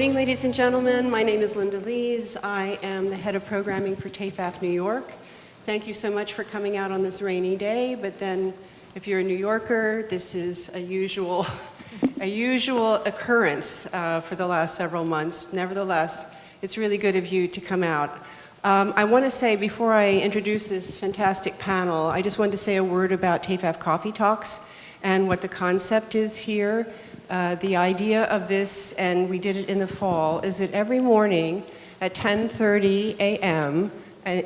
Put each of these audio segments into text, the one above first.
morning, ladies and gentlemen. My name is Linda Lees. I am the head of programming for TEFAF New York. Thank you so much for coming out on this rainy day, but then if you're a New Yorker, this is a usual occurrence for the last several months. Nevertheless, it's really good of you to come out. I want to say, before I introduce this fantastic panel, I just wanted to say a word about TEFAF Coffee Talks and what the concept is here. The idea of this, and we did it in the fall, is that every morning at 10:30 a.m.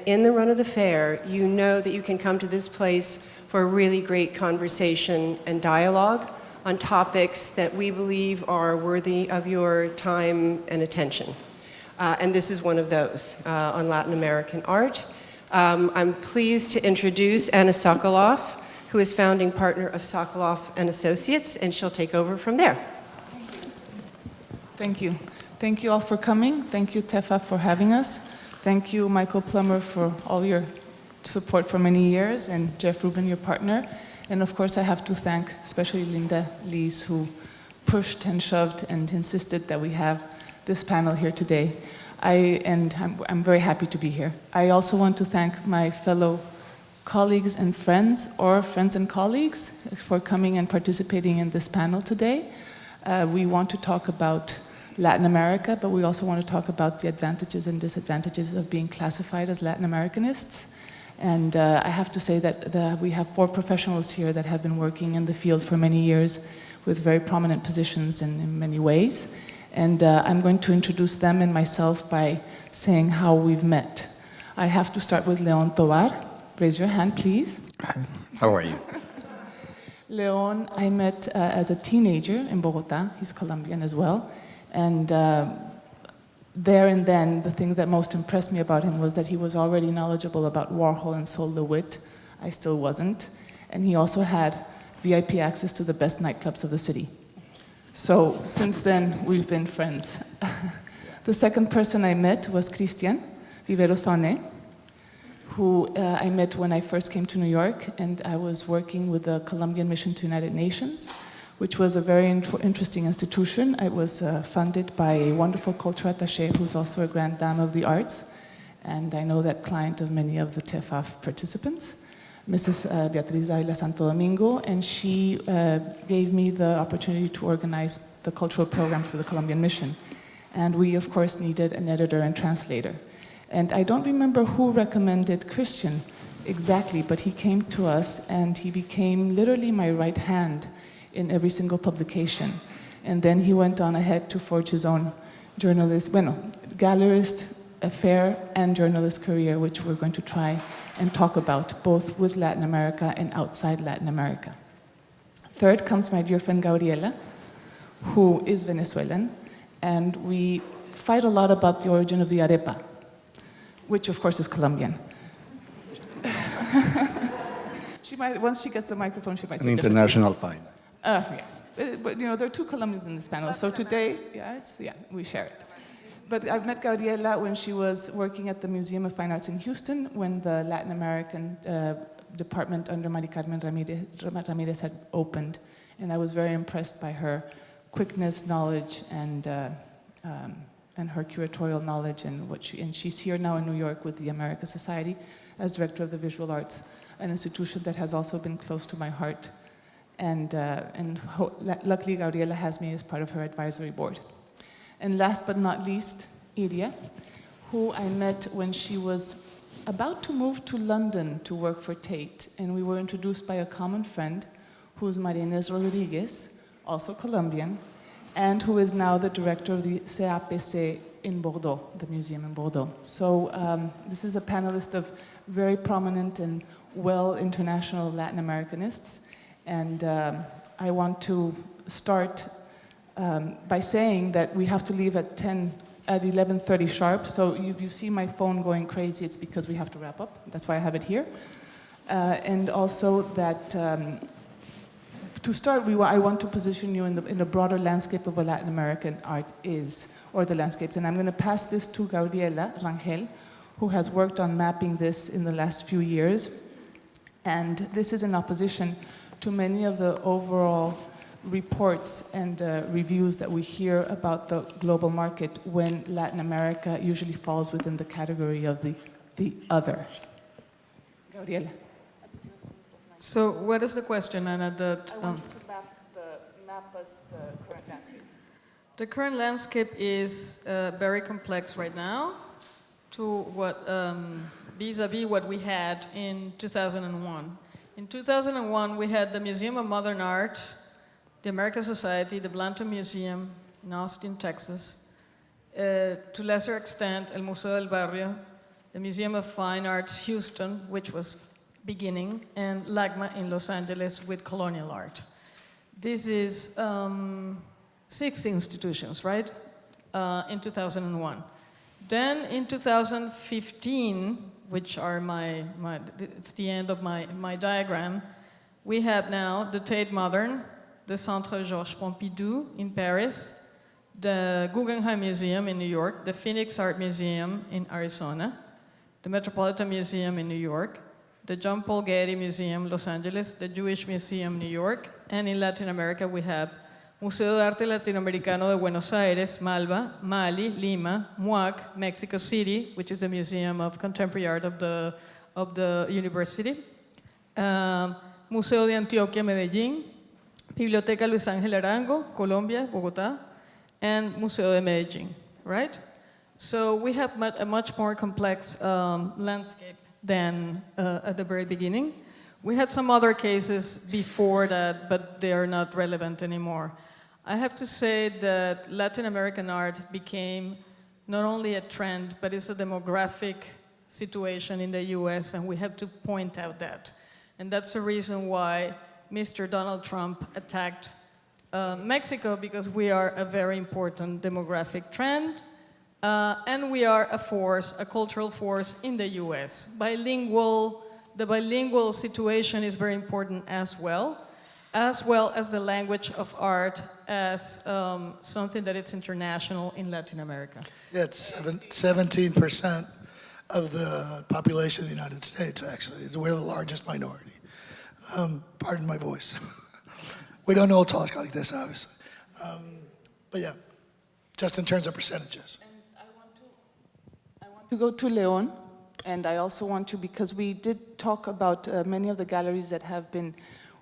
in the run of the fair, you know that you can come to this place for a really great conversation and dialogue on topics that we believe are worthy of your time and attention. And this is one of those on Latin American art. I'm pleased to introduce Anna Sokoloff, who is founding partner of Sokoloff and Associates, and she'll take over from there. Thank you. Thank you all for coming. Thank you, TEFAF, for having us. Thank you, Michael Plummer, for all your support for many years, and Jeff Rubin, your partner. And of course, I have to thank especially Linda Lees, who pushed and shoved and insisted that we have this panel here today. I'm very happy to be here. I also want to thank my fellow colleagues and friends, or friends and colleagues, for coming and participating in this panel today. We want to talk about Latin America, but we also want to talk about the advantages and disadvantages of being classified as Latin Americanists. And I have to say that we have 4 professionals here that have been working in the field for many years with very prominent positions in many ways. And I'm going to introduce them and myself by saying how we've met. I have to start with Leon Tovar. Raise your hand, please. How are you? Leon, I met as a teenager in Bogota. He's Colombian as well. And there and then, the thing that most impressed me about him was that he was already knowledgeable about Warhol and Sol LeWitt. I still wasn't. And he also had VIP access to the best nightclubs of the city. So since then, we've been friends. The second person I met was Christian Viveros Fauné, who I met when I first came to New York, and I was working with the Colombian Mission to United Nations, which was a very interesting institution. It was funded by a wonderful cultural attaché who's also a Grand Dame of the Arts, and I know that client of many of the TEFAF participants, Mrs. Beatriz Ávila Santo Domingo, and she gave me the opportunity to organize the cultural program for the Colombian Mission. And we, of course, needed an editor and translator. And I don't remember who recommended Christian exactly, but he came to us and he became literally my right hand in every single publication. And then he went on ahead to forge his own gallerist, affair, and journalist career, which we're going to try and talk about, both with Latin America and outside Latin America. Third comes my dear friend Gabriela, who is Venezuelan, and we fight a lot about the origin of the arepa, which of course is Colombian. She might, once she gets the microphone, she might say an international fight. Yeah. But there are 2 Colombians in this panel, so today, we share it. But I've met Gabriela when she was working at the Museum of Fine Arts in Houston, when the Latin American department under Mari Carmen Ramirez had opened. And I was very impressed by her quickness, knowledge, and her curatorial knowledge, and she's here now in New York with the America Society as director of the visual arts, an institution that has also been close to my heart. And luckily, Gabriela has me as part of her advisory board. And last but not least, Iria, who I met when she was about to move to London to work for Tate, and we were introduced by a common friend, who's Maria Inés Rodriguez, also Colombian, and who is now the director of the CAPC in Bordeaux, the museum in Bordeaux. So this is a panelist of very prominent and well international Latin Americanists, and I want to start by saying that we have to leave at 11:30 sharp, so if you see my phone going crazy, it's because we have to wrap up. That's why I have it here. And also that to start, I want to position you in the broader landscape of what Latin American art is, or the landscapes. And I'm going to pass this to Gabriela Rangel, who has worked on mapping this in the last few years. And this is in opposition to many of the overall reports and reviews that we hear about the global market when Latin America usually falls within the category of the other. Gabriela. So what is the question, Anna? That, I want you to map us the current landscape. the current landscape is very complex right now to what vis-a-vis what we had in 2001. In 2001, we had the Museum of Modern Art, the American Society, the Blanton Museum in Austin, Texas, to lesser extent, El Museo del Barrio, the Museum of Fine Arts, Houston, which was beginning, and LACMA in Los Angeles with colonial art. This is 6 institutions, right, in 2001. Then in 2015, which are it's the end of my diagram, we have now the Tate Modern, the Centre Georges Pompidou in Paris, the Guggenheim Museum in New York, the Phoenix Art Museum in Arizona, the Metropolitan Museum in New York, the John Paul Getty Museum, Los Angeles, the Jewish Museum, New York, and in Latin America we have Museo de Arte Latinoamericano de Buenos Aires, Malva, Mali, Lima, MUAC, Mexico City, which is the Museum of Contemporary Art of the university, Museo de Antioquia, Medellín, Biblioteca Luis Ángel Arango, Colombia, Bogotá, and Museo de Medellín, right? So we have a much more complex landscape than at the very beginning. We had some other cases before that, but they are not relevant anymore. I have to say that Latin American art became not only a trend, but it's a demographic situation in the US, and we have to point out that. And that's the reason why Mr. Donald Trump attacked Mexico, because we are a very important demographic trend, and we are a cultural force in the US. The bilingual situation is very important as well as the language of art as something that is international in Latin America. Yeah, it's 17% of the population of the United States, actually. We're the largest minority. Pardon my voice. We don't all talk like this, obviously. But yeah, just in terms of percentages. And I want to go to Leon, and I also want to, because we did talk about many of the galleries that have been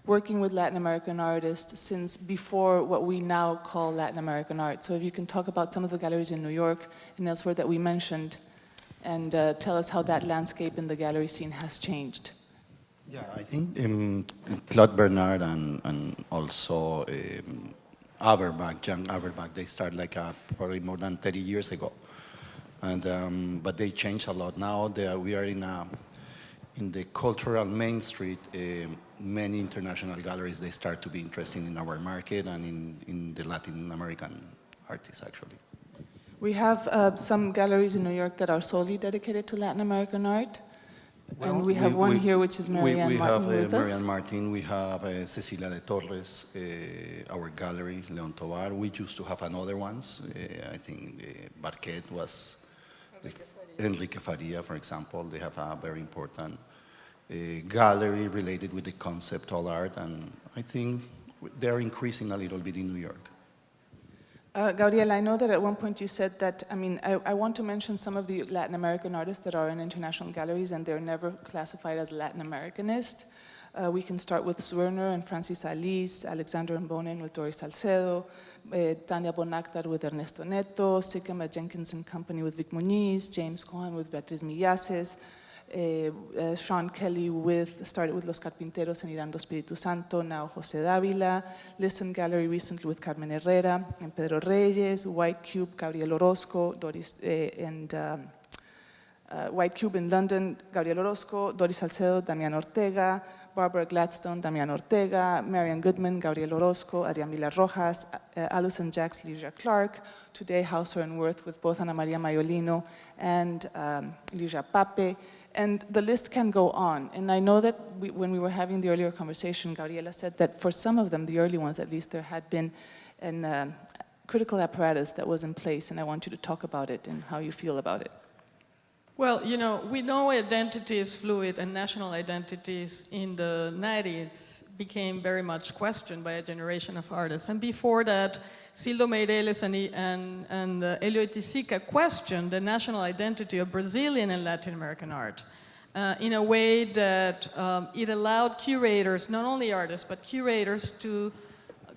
working with Latin American artists since before what we now call Latin American art. So if you can talk about some of the galleries in New York and elsewhere that we mentioned, and tell us how that landscape in the gallery scene has changed. Yeah, I think Claude Bernard and also Averbach, Jan Averbach, they started like probably more than 30 years ago. And, but they changed a lot. Now we are in the cultural Main Street. Many international galleries, they start to be interested in our market and in the Latin American artists, actually. We have some galleries in New York that are solely dedicated to Latin American art. Well, and we have one here, which is Marianne Martin with us. We have Marianne Martin, we have Cecilia de Torres, our gallery, Leon Tovar. We used to have another ones. I think Barquet was, Enrique Faria, for example. They have a very important gallery related with the conceptual art, and I think they're increasing a little bit in New York. Gabriela, I know that at one point you said that, I want to mention some of the Latin American artists that are in international galleries and they're never classified as Latin Americanist. We can start with Swerner and Francis Alice, Alexander Mbonen with Doris Salcedo, Tania Bonactar with Ernesto Neto, Sikema Jenkins and Company with Vic Muniz, James Cohen with Beatriz Millases, Sean Kelly started with Los Carpinteros and Irando Espíritu Santo, now José Dávila, Listen Gallery recently with Carmen Herrera and Pedro Reyes, White Cube, Gabriel Orozco, White Cube in London, Gabriel Orozco, Doris Salcedo, Damián Ortega, Barbara Gladstone, Damián Ortega, Marian Goodman, Gabriel Orozco, Adrián Vila Rojas, Alison Jacks, Ligia Clark, today Hauser and Worth with both Ana Maria Maiolino and Ligia Pape. And the list can go on. And I know that when we were having the earlier conversation, Gabriela said that for some of them, the early ones at least, there had been a critical apparatus that was in place, and I want you to talk about it and how you feel about it. Well, you know, we know identity is fluid and national identities in the 90s became very much questioned by a generation of artists. And before that, Sildo Meireles and Elio Itisica questioned the national identity of Brazilian and Latin American art in a way that it allowed curators, not only artists, but curators to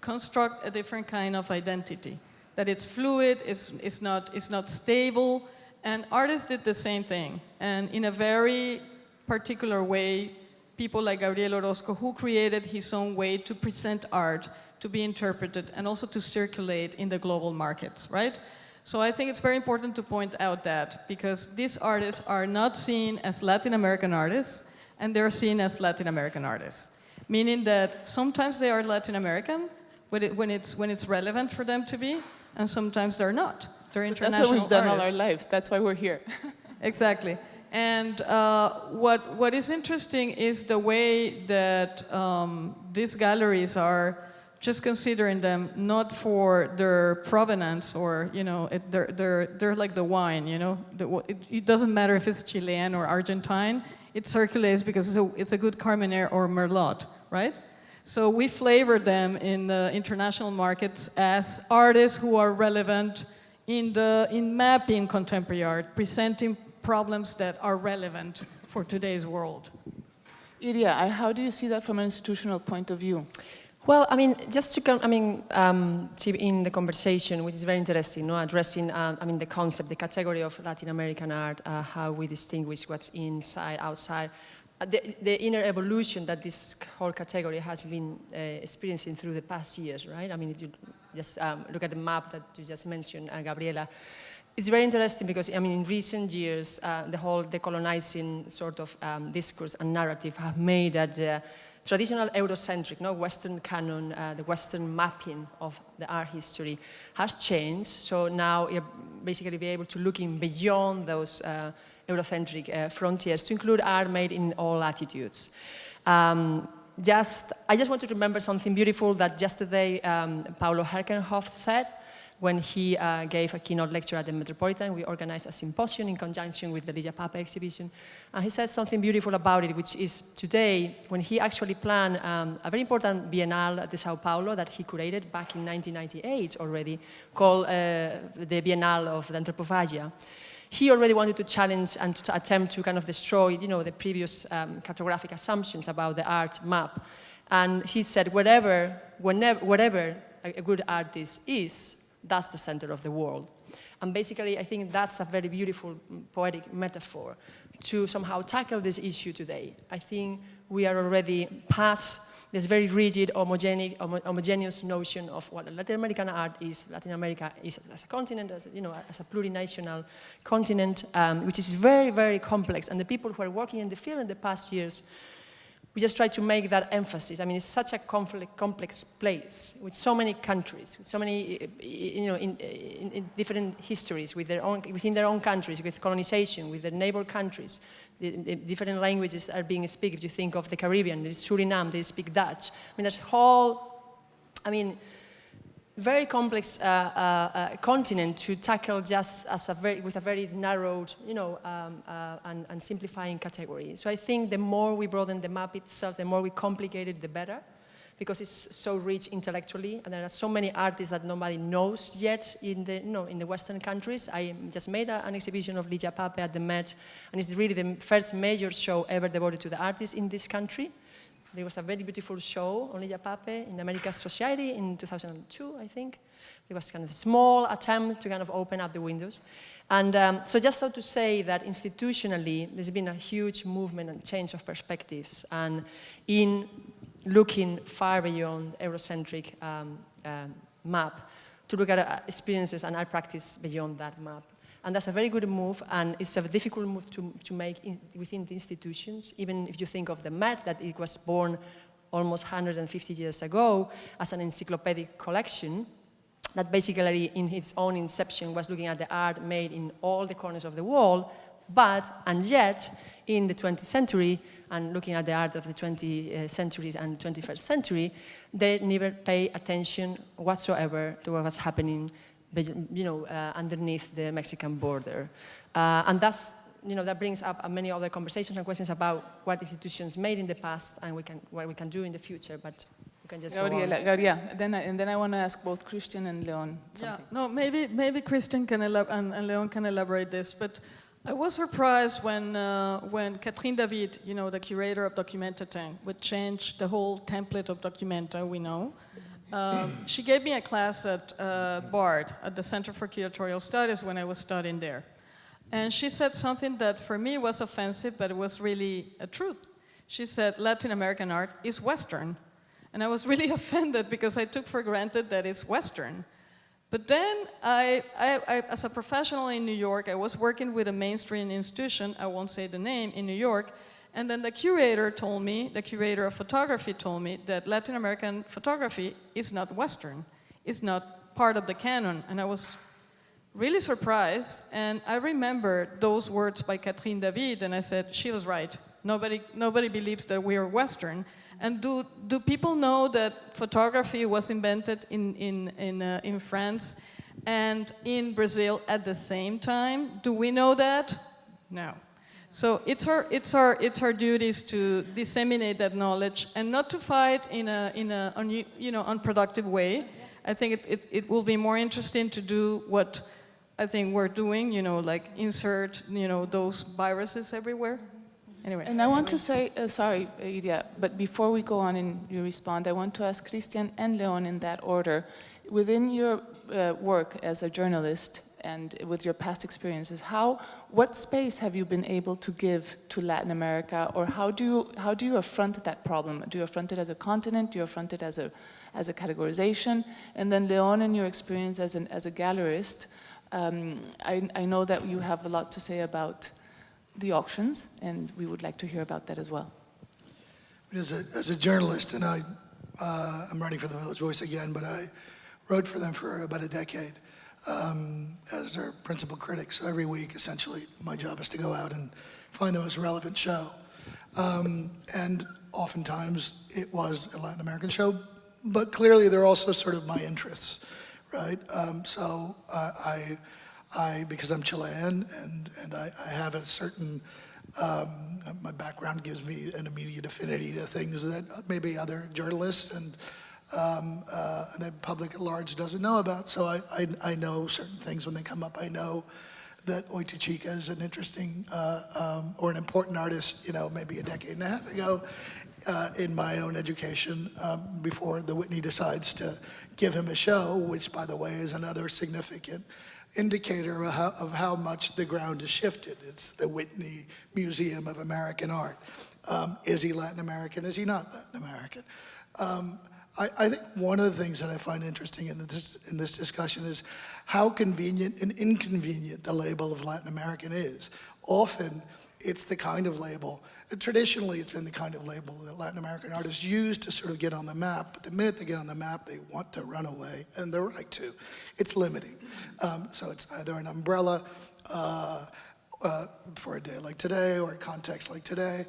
construct a different kind of identity. That it's fluid, it's not stable, and artists did the same thing. And in a very particular way, people like Gabriel Orozco, who created his own way to present art, to be interpreted, and also to circulate in the global markets, right? So I think it's very important to point out that, because these artists are not seen as Latin American artists, and they're seen as Latin American artists. Meaning that sometimes they are Latin American, when it's relevant for them to be, and sometimes they're not. They're international That's what we've done all our artists. lives. That's why we're here. Exactly. And what is interesting is the way that these galleries are just considering them not for their provenance, or, you know, they're like the wine, you know. It doesn't matter if it's Chilean or Argentine. It circulates because it's a good Carmenere or Merlot, right? So we flavor them in the international markets as artists who are relevant in mapping contemporary art, presenting problems that are relevant for today's world. Iria, how do you see that from an institutional point of view? Well, I mean, just to come, in the conversation, which is very interesting, no? Addressing, the concept, the category of Latin American art, how we distinguish what's inside, outside, the inner evolution that this whole category has been experiencing through the past years, right? I mean, if you just look at the map that you just mentioned, Gabriela, it's very interesting because, I mean, in recent years, the whole decolonizing sort of discourse and narrative have made that the traditional Eurocentric, Western canon, the Western mapping of the art history has changed. So now you're basically be able to look in beyond those Eurocentric frontiers to include art made in all latitudes. I just want to remember something beautiful that yesterday Paulo Herkenhoff said when he gave a keynote lecture at the Metropolitan. We organized a symposium in conjunction with the Ligia Pape exhibition. And he said something beautiful about it, which is today, when he actually planned a very important biennale at the Sao Paulo that he curated back in 1998 already, called the Biennale of the Anthropophagia. He already wanted to challenge and to attempt to kind of destroy, the previous cartographic assumptions about the art map. And he said, wherever a good artist is, that's the center of the world. And basically, I think that's a very beautiful poetic metaphor to somehow tackle this issue today. I think we are already past this very rigid, homogeneous notion of what Latin American art is. Latin America is as a continent, as a plurinational continent, which is very, very complex. And the people who are working in the field in the past years, we just try to make that emphasis. I mean, it's such a complex place with so many countries, with so many, in different histories within their own countries, with colonization, with their neighbor countries. The different languages are being spoken. If you think of the Caribbean, there's Suriname, they speak Dutch. I mean, there's very complex continent to tackle just with a very narrowed, and simplifying category. So I think the more we broaden the map itself, the more we complicate it, the better, because it's so rich intellectually, and there are so many artists that nobody knows yet in the Western countries. I just made an exhibition of Ligia Pape at the Met, and it's really the first major show ever devoted to the artists in this country. There was a very beautiful show on Ligia Pape in the Americas Society in 2002, I think. It was kind of a small attempt to kind of open up the windows. And so just so to say that institutionally, there's been a huge movement and change of perspectives. And in looking far beyond Eurocentric map, to look at experiences and art practice beyond that map. And that's a very good move, and it's a difficult move to make within the institutions, even if you think of the Met, that it was born almost 150 years ago as an encyclopedic collection that basically in its own inception was looking at the art made in all the corners of the world, and yet in the 20th century and looking at the art of the 20th century and 21st century, they never pay attention whatsoever to what was happening underneath the Mexican border. And that's that brings up many other conversations and questions about what institutions made in the past and what we can do in the future, but you can just go on. Gabriela, and then I want to ask both Christian and Leon something. Yeah, no, maybe Christian can and Leon can elaborate this, but I was surprised when Catherine David, the curator of Documenta Tank, would change the whole template of Documenta we know. She gave me a class at BARD, at the Center for Curatorial Studies, when I was studying there. And she said something that for me was offensive, but it was really a truth. She said Latin American art is Western. And I was really offended because I took for granted that it's Western. But then I, as a professional in New York, I was working with a mainstream institution, I won't say the name, in New York, and then the curator of photography told me that Latin American photography is not Western, it's not part of the canon, and I was really surprised, and I remember those words by Catherine David, and I said, she was right, nobody believes that we are Western. And do people know that photography was invented in France and in Brazil at the same time? Do we know that? No. So it's our duties to disseminate that knowledge and not to fight in a unproductive way. I think it will be more interesting to do what I think we're doing, like insert those viruses everywhere. Anyway. And I want to say, sorry, Iria, but before we go on and you respond, I want to ask Christian and Leon in that order. Within your work as a journalist and with your past experiences, what space have you been able to give to Latin America, or how do you affront that problem? Do you affront it as a continent? Do you affront it as a categorization? And then Leon, in your experience as a gallerist, I know that you have a lot to say about the auctions, and we would like to hear about that as well. As a journalist, and I'm writing for the Village Voice again, but I wrote for them for about a decade as their principal critic. So every week, essentially, my job is to go out and find the most relevant show. And oftentimes, it was a Latin American show, but clearly they're also sort of my interests, right? So because I'm Chilean and I have a certain, my background gives me an immediate affinity to things that maybe other journalists and the public at large doesn't know about. So I know certain things when they come up. I know that Oito Chica is an interesting or an important artist, maybe a decade and a half ago in my own education before the Whitney decides to give him a show, which, by the way, is another significant indicator of how much the ground has shifted. It's the Whitney Museum of American Art. Is he Latin American? Is he not Latin American? I think one of the things that I find interesting in this discussion is how convenient and inconvenient the label of Latin American is. Often, it's the kind of label, traditionally it's been the kind of label that Latin American artists use to sort of get on the map, but the minute they get on the map, they want to run away, and they're right to. It's limiting. So it's either an umbrella for a day like today, or a context like today,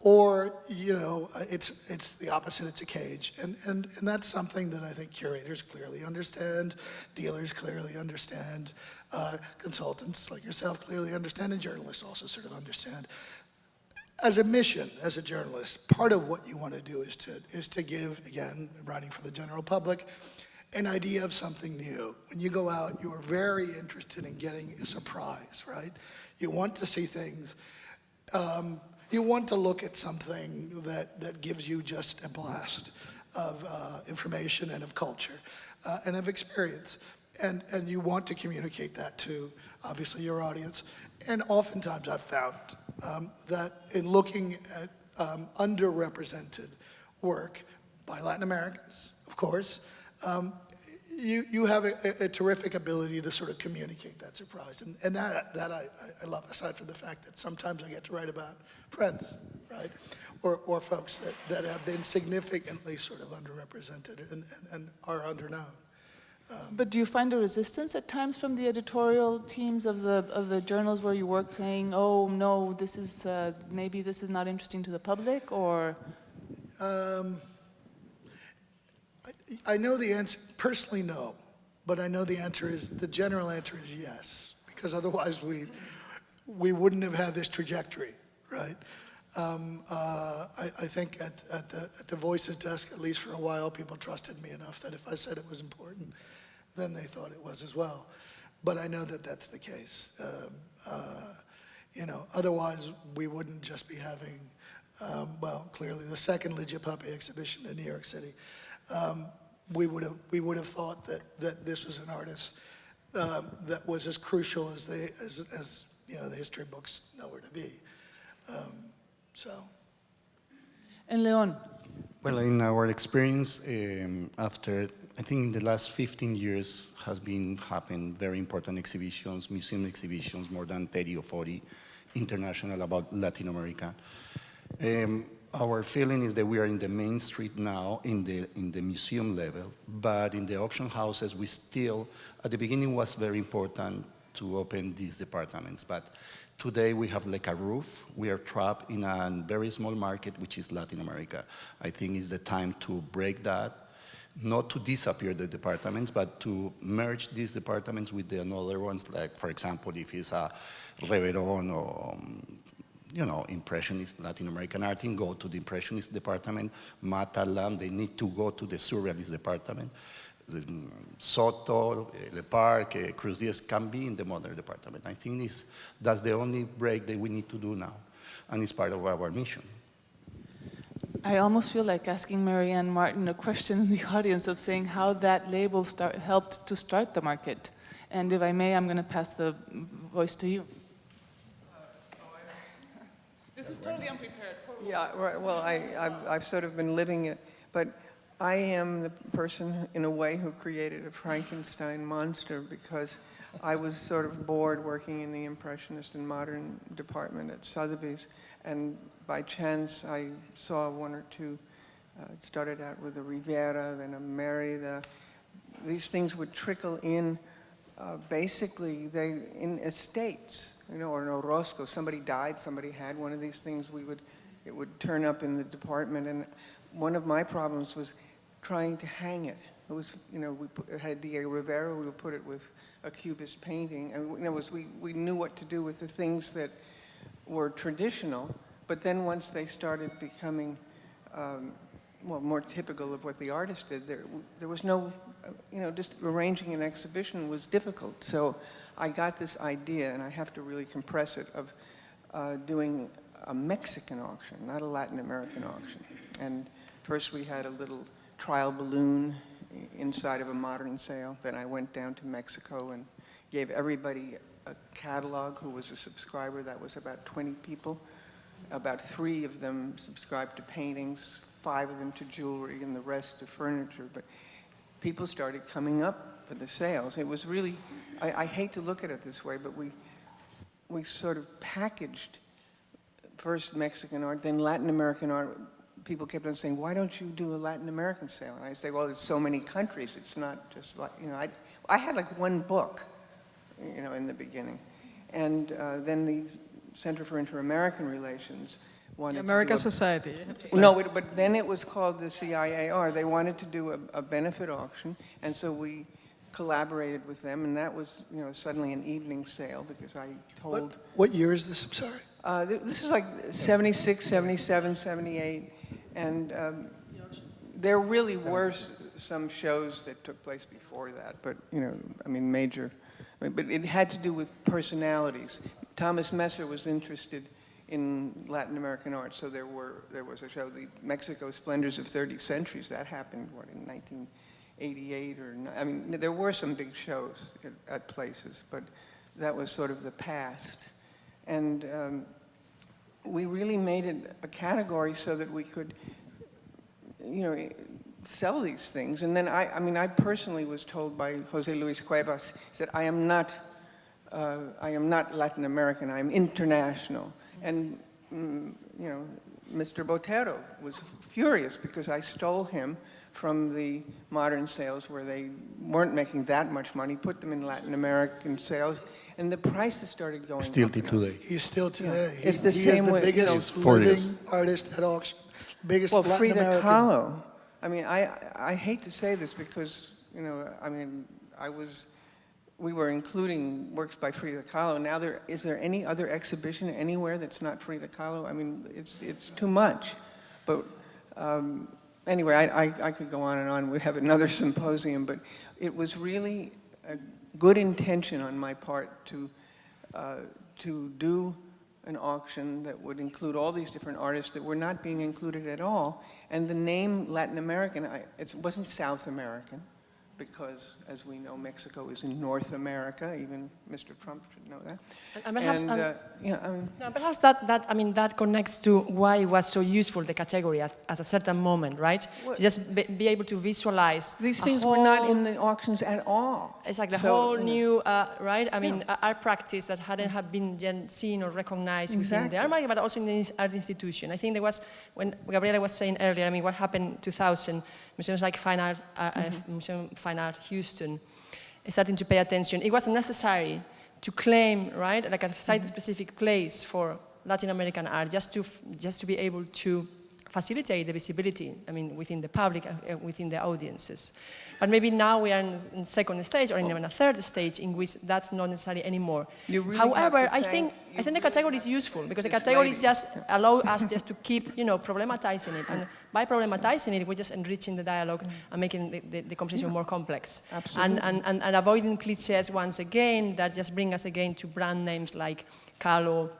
or, it's the opposite, it's a cage. And that's something that I think curators clearly understand, dealers clearly understand, consultants like yourself clearly understand, and journalists also sort of understand. As a mission, as a journalist, part of what you want to do is to give, again, writing for the general public, an idea of something new. When you go out, you are very interested in getting a surprise, right? You want to see things. You want to look at something that gives you just a blast of information and of culture and of experience. And you want to communicate that to, obviously, your audience. And oftentimes I've found that in looking at underrepresented work by Latin Americans, of course, you have a terrific ability to sort of communicate that surprise. And that I love, aside from the fact that sometimes I get to write about friends, right? Or folks that have been significantly sort of underrepresented and are underknown. But do you find a resistance at times from the editorial teams of the journals where you work, saying, "Oh no, this is maybe this is not interesting to the public," or? I know the answer. Personally, no, but I know the general answer is yes, because otherwise we wouldn't have had this trajectory, right? I think at the Voices desk, at least for a while, people trusted me enough that if I said it was important, then they thought it was as well. But I know that that's the case. You know, otherwise we wouldn't just be having, well, clearly the second Ligia Puppy exhibition in New York City. We would have thought that this was an artist that was as crucial as you know, the history books know her to be. So. And Leon, Well, in our experience, after, I think in the last 15 years has been happened very important exhibitions, museum exhibitions, more than 30 or 40 international about Latin America. Our feeling is that we are in the main street now in the museum level, but in the auction houses we still, at the beginning was very important to open these departments, but today we have like a roof. We are trapped in a very small market, which is Latin America. I think it's the time to break that, not to disappear the departments, but to merge these departments with the other ones, like for example, if it's a Reverón or you know, Impressionist Latin American art, go to the Impressionist department. Matalam, they need to go to the Surrealist department. Soto, Le Parc, Cruz Diaz can be in the modern department. I think that's the only break that we need to do now, and it's part of our mission. I almost feel like asking Marianne Martin a question in the audience of saying how that label helped to start the market. And if I may, I'm going to pass the voice to you. This is totally unprepared. Yeah, right. Well, I've sort of been living it, but I am the person, in a way, who created a Frankenstein monster because I was sort of bored working in the Impressionist and Modern department at Sotheby's, and by chance I saw one or two. It started out with a Rivera, then a Merida. These things would trickle in. Basically, in estates, you know, or in Orozco. Somebody died, somebody had one of these things. It would turn up in the department, and one of my problems was trying to hang it. It was, you know, we had Diego Rivera, we would put it with a Cubist painting, and you know, we knew what to do with the things that were traditional, but then once they started becoming, well, more typical of what the artist did, there was no, you know, just arranging an exhibition was difficult. So I got this idea, and I have to really compress it, of doing a Mexican auction, not a Latin American auction. And first we had a little trial balloon inside of a modern sale. Then I went down to Mexico and gave everybody a catalog who was a subscriber. That was about 20 people. About 3 of them subscribed to paintings, 5 of them to jewelry, and the rest to furniture. But people started coming up for the sales. It was really, I hate to look at it this way, but we sort of packaged first Mexican art, then Latin American art. People kept on saying, why don't you do a Latin American sale? And I say, well, there's so many countries. It's not just like, you know, I had like one book, you know, in the beginning. And then the Center for Inter-American Relations wanted The American to do Society. no, but then it was called the CIAR. They wanted to do a benefit auction, and so we collaborated with them, and that was, you know, suddenly an evening sale because I told... What year is this? I'm sorry. This is like 76, 77, 78, and there really were some shows that took place before that, but, you know, I mean, major. But it had to do with personalities. Thomas Messer was interested in Latin American art, so there was a show, the Mexico Splendors of 30 Centuries, that happened, what, in 1988 or, I mean, there were some big shows at places, but that was sort of the past. And we really made it a category so that we could, you know, sell these things. And then I personally was told by Jose Luis Cuevas, he said, I am not Latin American, I am international. And, you know, Mr. Botero was furious because I stole him from the modern sales where they weren't making that much money, put them in Latin American sales, and the prices started going Still up. today. He's still today. Yeah. It's the he same is the way, biggest you know, living years. artist at auction. Biggest Well, Latin Frida American. Kahlo. I mean, I hate to say this because, you know, I mean, I was we were including works by Frida Kahlo. Now is there any other exhibition anywhere that's not Frida Kahlo? I mean, it's too much. But anyway, I could go on and on. We'd have another symposium, but it was really a good intention on my part to do an auction that would include all these different artists that were not being included at all. And the name Latin American, it wasn't South American, because, as we know, Mexico is in North America. Even Mr. Trump should know that. And perhaps, yeah, I mean, no, perhaps that connects to why it was so useful, the category, at a certain moment, right? What? To just be able to visualize these things were not in the auctions at all. It's like the So, whole you know, new, right? I mean, art practice that hadn't have been seen or recognized within the art market, but also in this art institution. I think there was, when Gabriela was saying earlier, I mean, what happened in 2000, museums like Museum of Fine Art Houston, starting to pay attention. It was necessary to claim, right, like a site-specific place for Latin American art, just to be able to facilitate the visibility, I mean, within the public, within the audiences. But maybe now we are in second stage or even a third stage in which that's not necessary anymore. You really However, have to I think the category is useful because the categories just allow us just to keep, problematizing it. And by problematizing it, we're just enriching the dialogue and making the conversation more complex. Absolutely. And avoiding cliches once again that just bring us again to brand names like Kahlo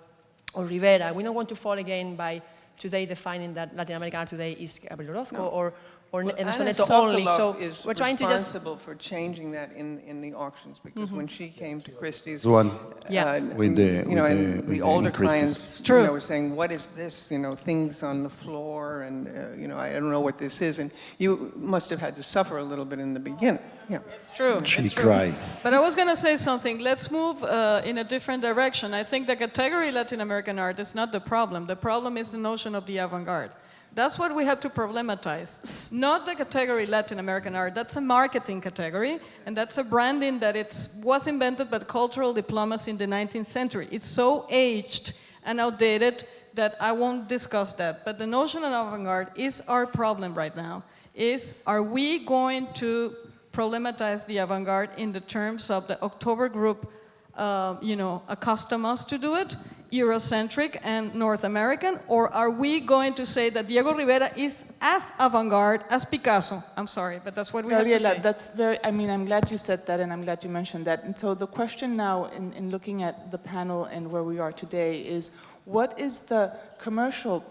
or Rivera. We don't want to fall again by today defining that Latin American art today is Gabriel Orozco or Soneto only. So we're trying to just responsible for changing that in the auctions, because when she came to Christie's, One. with the older Christie's. clients, were saying, "What is this? Things on the floor, and I don't know what this is." And you must have had to suffer a little bit in the beginning. Yeah. It's true. She it's true. cried. But I was going to say something. Let's move in a different direction. I think the category Latin American art is not the problem. The problem is the notion of the avant-garde. That's what we have to problematize. Not the category Latin American art. That's a marketing category, and that's a branding that was invented by cultural diplomacy in the 19th century. It's so aged and outdated that I won't discuss that. But the notion of avant-garde is our problem right now. Are we going to problematize the avant-garde in the terms of the October group, accustom us to do it, Eurocentric and North American, or are we going to say that Diego Rivera is as avant-garde as Picasso? I'm sorry, but that's what we have to say. That's I'm glad you said that, and I'm glad you mentioned that. And so the question now, in looking at the panel and where we are today, is what is the commercial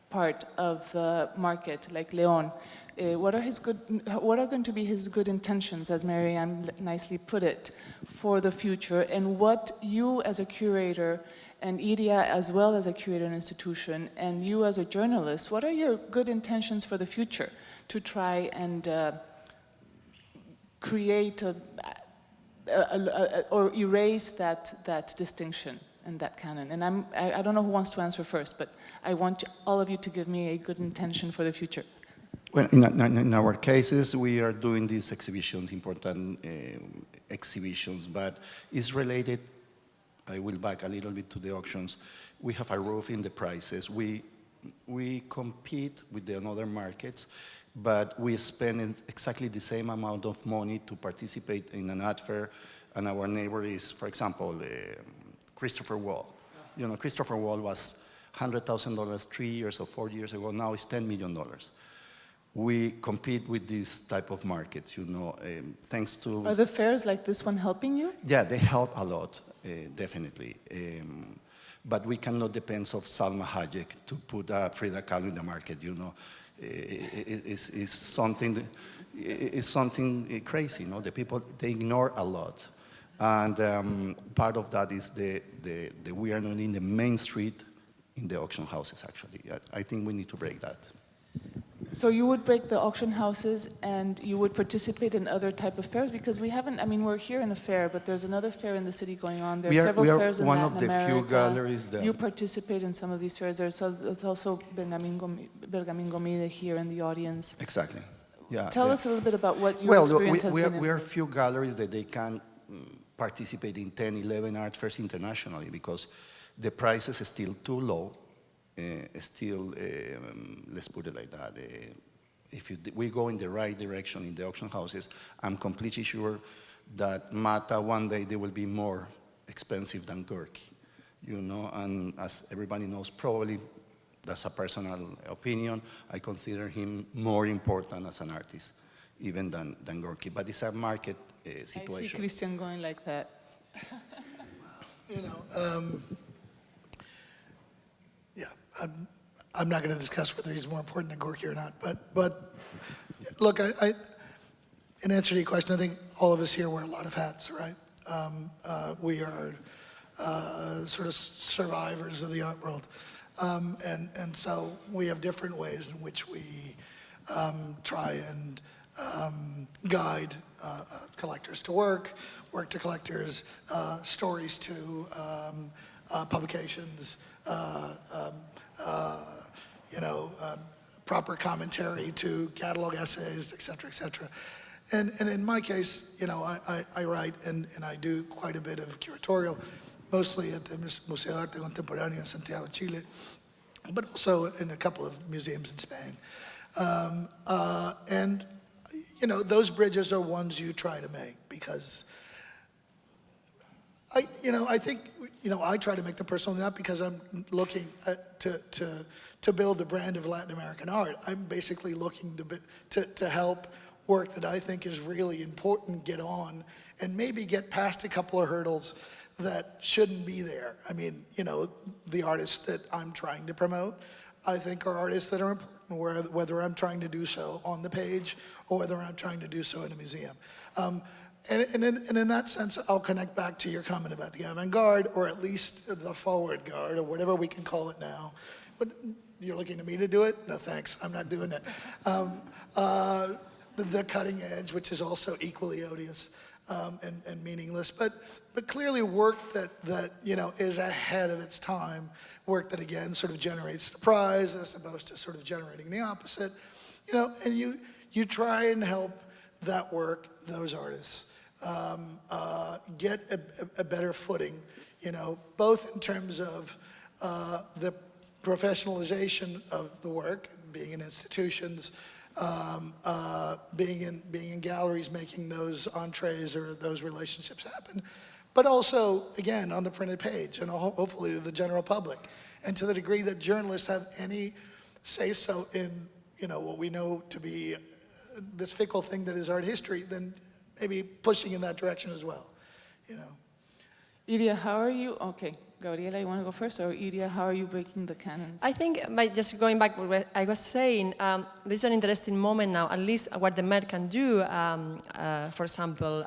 part of the market, like Leon? What are going to be his good intentions, as Marianne nicely put it, for the future, and what you as a curator, and Iria as well as a curator and institution, and you as a journalist, what are your good intentions for the future to try and create or erase that distinction and that canon? And I don't know who wants to answer first, but I want all of you to give me a good intention for the future. Well, in our cases, we are doing these exhibitions, important exhibitions, but it's related, I will back a little bit to the auctions. We have a roof in the prices. We compete with the other markets, but we spend exactly the same amount of money to participate in an art fair, and our neighbor is, for example, Christopher Wall. Christopher Wall was $100,000 3 years or 4 years ago. Now it's $10 million. We compete with this type of markets, thanks to... Are the fairs like this one helping you? Yeah, they help a lot, definitely. But we cannot depend on Salma Hayek to put Frida Kahlo in the market, It's something crazy, The people, they ignore a lot. And part of that is we are not in the main street in the auction houses, actually. I think we need to break that. So you would break the auction houses and you would participate in other type of fairs? Because we haven't, we're here in a fair, but there's another fair in the city going on. There are several fairs in Latin America. We are one of the few galleries that... You participate in some of these fairs. There's also Bergamin Gomide here in the audience. Exactly. Yeah. Tell us a little bit about what your experience has been. We are few galleries that they can participate in 10, 11 art fairs internationally because the prices are still too low. Let's put it like that, if we go in the right direction in the auction houses, I'm completely sure that Mata one day they will be more expensive than Gorky, you know, and as everybody knows, probably that's a personal opinion, I consider him more important as an artist even than Gorky, but it's a market I see situation. Christian going like that. You know, yeah, I'm not going to discuss whether he's more important than Gorky or not, but look, I in answer to your question, I think all of us here wear a lot of hats, right? We are sort of survivors of the art world. And so we have different ways in which we try and guide collectors to work to collectors, stories to publications, you know, proper commentary to catalog essays, et cetera, et cetera. And in my case, you know, I write and I do quite a bit of curatorial, mostly at the Museo de Arte Contemporáneo in Santiago, Chile, but also in a couple of museums in Spain. And, you know, those bridges are ones you try to make because I think, you know, I try to make them personal, not because I'm looking to build the brand of Latin American art. I'm basically looking to help work that I think is really important get on and maybe get past a couple of hurdles that shouldn't be there. I mean, you know, the artists that I'm trying to promote, I think are artists that are important, whether I'm trying to do so on the page or whether I'm trying to do so in a museum. And in that sense, I'll connect back to your comment about the avant-garde, or at least the forward guard, or whatever we can call it now. But you're looking at me to do it? No, thanks. I'm not doing it. The cutting edge, which is also equally odious and meaningless, but clearly work that you know is ahead of its time. Work that again sort of generates surprise as opposed to sort of generating the opposite. You know, and you try and help that work, those artists, get a better footing, you know, both in terms of the professionalization of the work, being in institutions, being in galleries, making those entrees or those relationships happen, but also, again, on the printed page and hopefully to the general public. And to the degree that journalists have any say-so in, you know, what we know to be this fickle thing that is art history, then maybe pushing in that direction as well, you know. Iria, how are you? Okay, Gabriela, you want to go first? Or Iria, how are you breaking the canons? I think by just going back to what I was saying, this is an interesting moment now, at least what the Met can do, for example,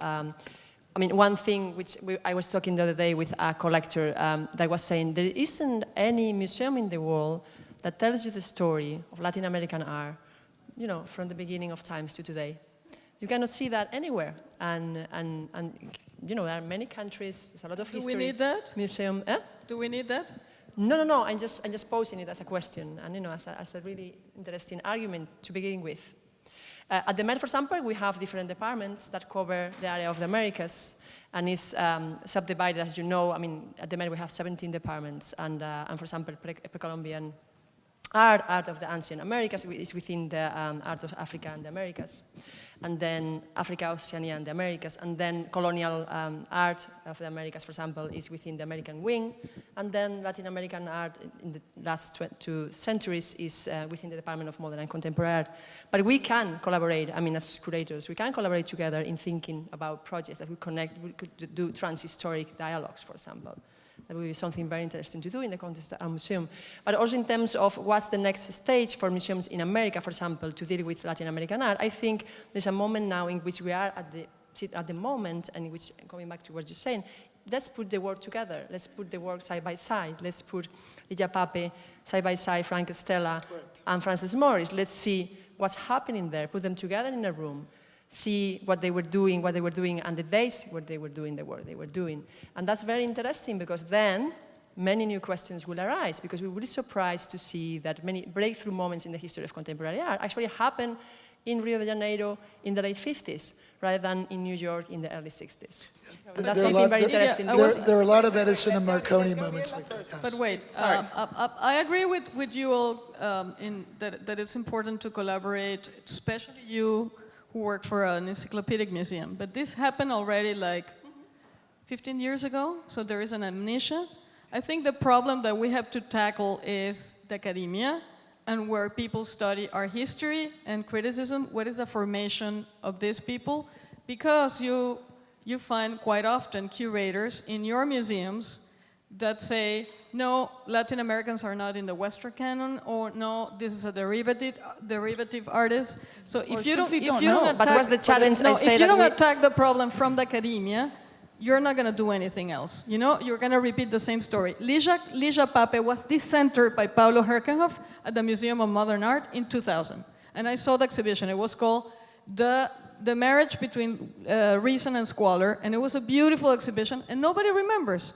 I mean, one thing which I was talking the other day with a collector that was saying there isn't any museum in the world that tells you the story of Latin American art, you know, from the beginning of times to today. You cannot see that anywhere. And you know, there are many countries, there's a lot of history. Do we need that? Museum, Do we need that? No, I'm just posing it as a question and, you know, as a really interesting argument to begin with. At the Met, for example, we have different departments that cover the area of the Americas and is subdivided, as you know. I mean, at the Met we have 17 departments and for example, pre-Columbian art of the ancient Americas is within the art of Africa and the Americas. And then Africa, Oceania, and the Americas. And then colonial art of the Americas, for example, is within the American wing. And then Latin American art in the last 2 centuries is within the Department of Modern and Contemporary Art. But we can collaborate, I mean, as curators, we can collaborate together in thinking about projects that we could do trans-historic dialogues, for example. That would be something very interesting to do in the context of a museum. But also in terms of what's the next stage for museums in America, for example, to deal with Latin American art, I think there's a moment now in which we are at the moment, and in which, going back to what you're saying, let's put the work together. Let's put the work side by side. Let's put Lidia Pape side by side, Frank Stella, and Frances Morris. Let's see what's happening there. Put them together in a room. See what they were doing, and the dates where they were doing the work they were doing. And that's very interesting because then many new questions will arise because we will be surprised to see that many breakthrough moments in the history of contemporary art actually happened in Rio de Janeiro in the late 50s rather than in New York in the early 60s. And that's something very interesting. There are a lot of Edison and Marconi moments like that, yes. But wait, I agree with you all in that it's important to collaborate, especially you who work for an encyclopedic museum. But this happened already like 15 years ago, so there is an amnesia. I think the problem that we have to tackle is the academia, and where people study art history and criticism. What is the formation of these people? Because you find quite often curators in your museums that say, no, Latin Americans are not in the Western canon, or no, this is a derivative artist. So if you don't attack, but what's the challenge? No, if you don't attack the problem from the academia, you're not going to do anything else. You know, you're going to repeat the same story. Ligia Pape was decentered by Paulo Herkenhoff at the Museum of Modern Art in 2000. And I saw the exhibition. It was called The Marriage Between Reason and Squalor. And it was a beautiful exhibition, and nobody remembers.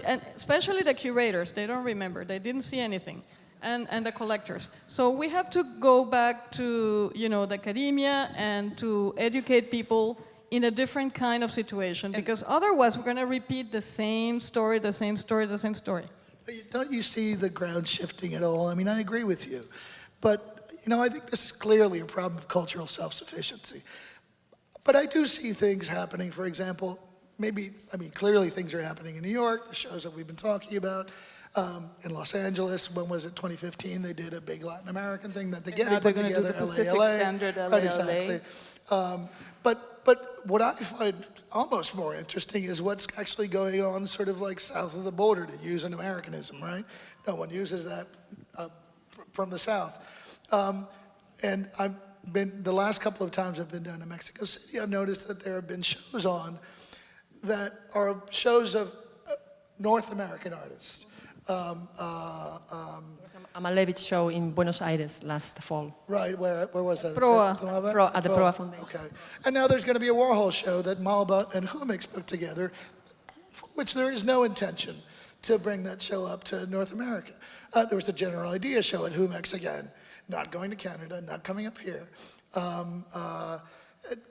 And especially the curators, they don't remember. They didn't see anything. And the collectors. So we have to go back to, you know, the academia and to educate people in a different kind of situation, because otherwise we're going to repeat the same story, the same story, the same story. But don't you see the ground shifting at all? I mean, I agree with you. But, you know, I think this is clearly a problem of cultural self-sufficiency. But I do see things happening, for example, clearly things are happening in New York, the shows that we've been talking about. In Los Angeles, when was it, 2015, they did a big Latin American thing that the Getty put together, LA. Standard, LA. Right, exactly. But what I find almost more interesting is what's actually going on sort of like south of the border, to use an Americanism, right? No one uses that from the south. And the last couple of times I've been down to Mexico City, I've noticed that there have been shows on that are shows of North American artists. Amalevich show in Buenos Aires last fall. Right, where was that? Proa. At the Proa Foundation. Okay. And now there's going to be a Warhol show that Malba and Humix put together, for which there is no intention to bring that show up to North America. There was a General Idea show at Humix again, not going to Canada, not coming up here.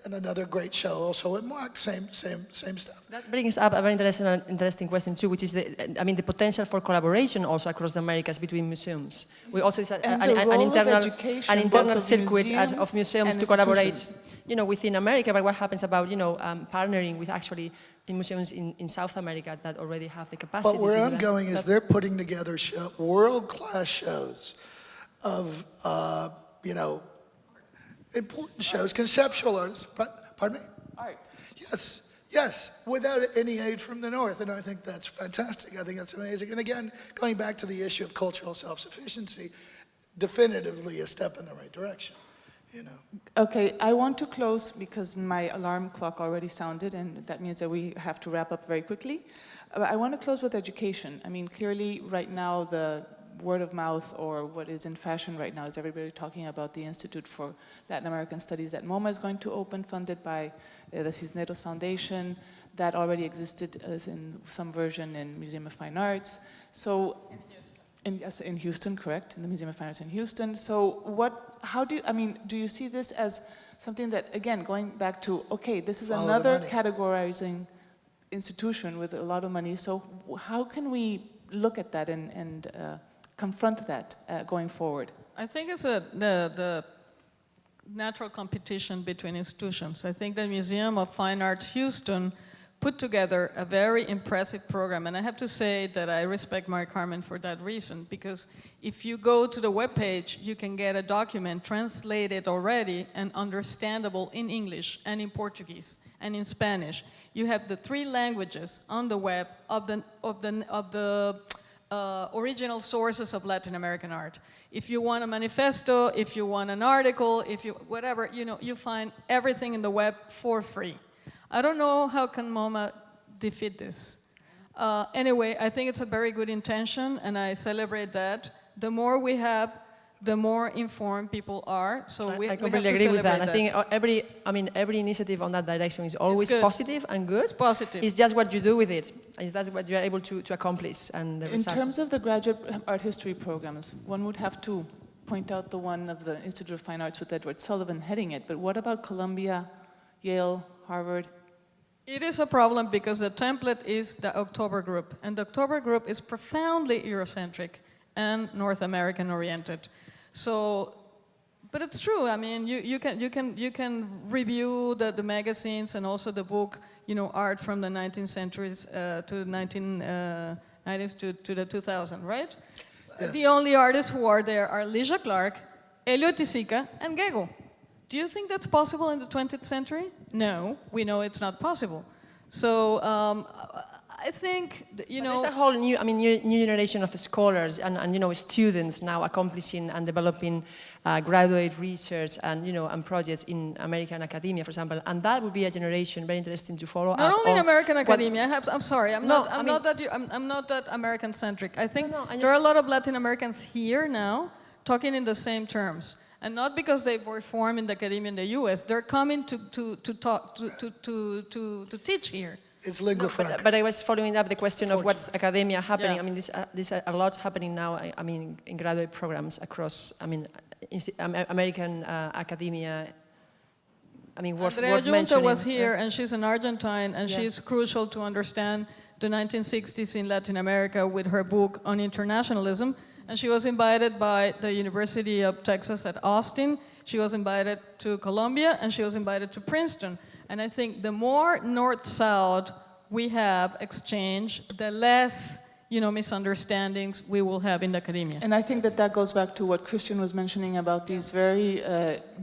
And another great show also at Mark, same stuff. That brings up a very interesting question too, which is the potential for collaboration also across the Americas between museums. We also see an internal circuit of museums to collaborate, you know, within America. But what happens about, you know, partnering with actually in museums in South America that already have the capacity? But where I'm going is they're putting together world-class shows of, you know, important shows, conceptual artists. Pardon me? Art. Yes, without any aid from the North, and I think that's fantastic. I think that's amazing. And again, going back to the issue of cultural self-sufficiency, definitively a step in the right direction, you know. Okay, I want to close because my alarm clock already sounded, and that means that we have to wrap up very quickly. I want to close with education. I mean, clearly right now the word of mouth, or what is in fashion right now, is everybody talking about the Institute for Latin American Studies that MoMA is going to open, funded by the Cisneros Foundation. That already existed as in some version in Museum of Fine Arts. So, in Houston, correct, in the Museum of Fine Arts in Houston. So, do you see this as something that, again, going back to, okay, this is another categorizing institution with a lot of money. So, how can we look at that and confront that going forward? I think it's the natural competition between institutions. I think the Museum of Fine Arts Houston put together a very impressive program, and I have to say that I respect Mari Carmen for that reason, because if you go to the webpage, you can get a document translated already and understandable in English and in Portuguese and in Spanish. You have the 3 languages on the web of the original sources of Latin American art. If you want a manifesto, if you want an article, whatever, you know, you find everything in the web for free. I don't know how can MoMA defeat this. Anyway, I think it's a very good intention, and I celebrate that. The more we have, the more informed people are. So I completely agree with that. I think every initiative on that direction is always positive and good. It's positive. It's just what you do with it. That's what you are able to accomplish. And the in terms of the graduate art history programs, one would have to point out the one of the Institute of Fine Arts with Edward Sullivan heading it. But what about Columbia, Yale, Harvard? It is a problem because the template is the October group. And the October group is profoundly Eurocentric and North American oriented. So But it's true. I mean, you can review the magazines and also the book, art from the 19th centuries to the 1990s to the 2000, right? Yes. The only artists who are there are Ligia Clark, Elio Tizica, and Gego. Do you think that's possible in the 20th century? No, we know it's not possible. So I think, There's a whole new generation of scholars and students now accomplishing and developing graduate research and projects in American academia, for example, and that would be a generation very interesting to follow. Not only in American academia. I'm sorry. I'm not that American centric. I think there are a lot of Latin Americans here now talking in the same terms, and not because they were formed in the academia in the U.S. They're coming to talk to teach here. It's lingua franca. But I was following up the question of what's academia happening. Yeah. I mean, there's a lot happening now. I mean, in graduate programs across. I mean, American academia. I mean, worth mentioning. Andrea Junta was here, and she's an Argentine, and she's crucial to understand the 1960s in Latin America with her book on internationalism. And she was invited by the University of Texas at Austin. She was invited to Columbia, and she was invited to Princeton. And I think the more north-south we have exchange, the less, misunderstandings we will have in the academia. And I think that goes back to what Christian was mentioning about these very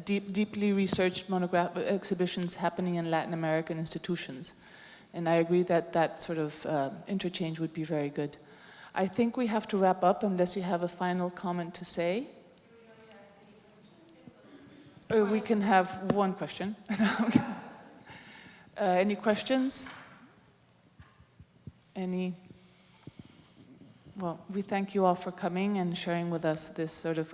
deeply researched monograph exhibitions happening in Latin American institutions. And I agree that sort of interchange would be very good. I think we have to wrap up unless you have a final comment to say. We can have one question. Any questions? Well, we thank you all for coming and sharing with us this sort of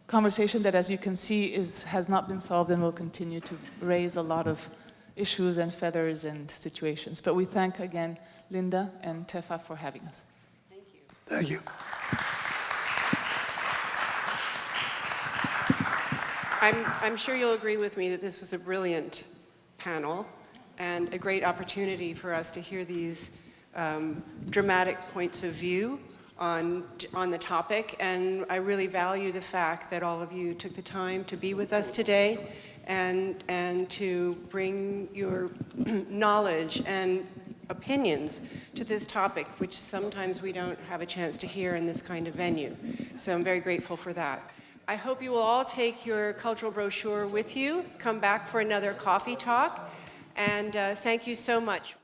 conversation that, as you can see, has not been solved and will continue to raise a lot of issues and feathers and situations. But we thank again Linda and TEFAF for having us. Thank you. I'm sure you'll agree with me that this was a brilliant panel and a great opportunity for us to hear these dramatic points of view on the topic. And I really value the fact that all of you took the time to be with us today and to bring your knowledge and opinions to this topic, which sometimes we don't have a chance to hear in this kind of venue. So I'm very grateful for that. I hope you will all take your cultural brochure with you, come back for another coffee talk, and thank you so much.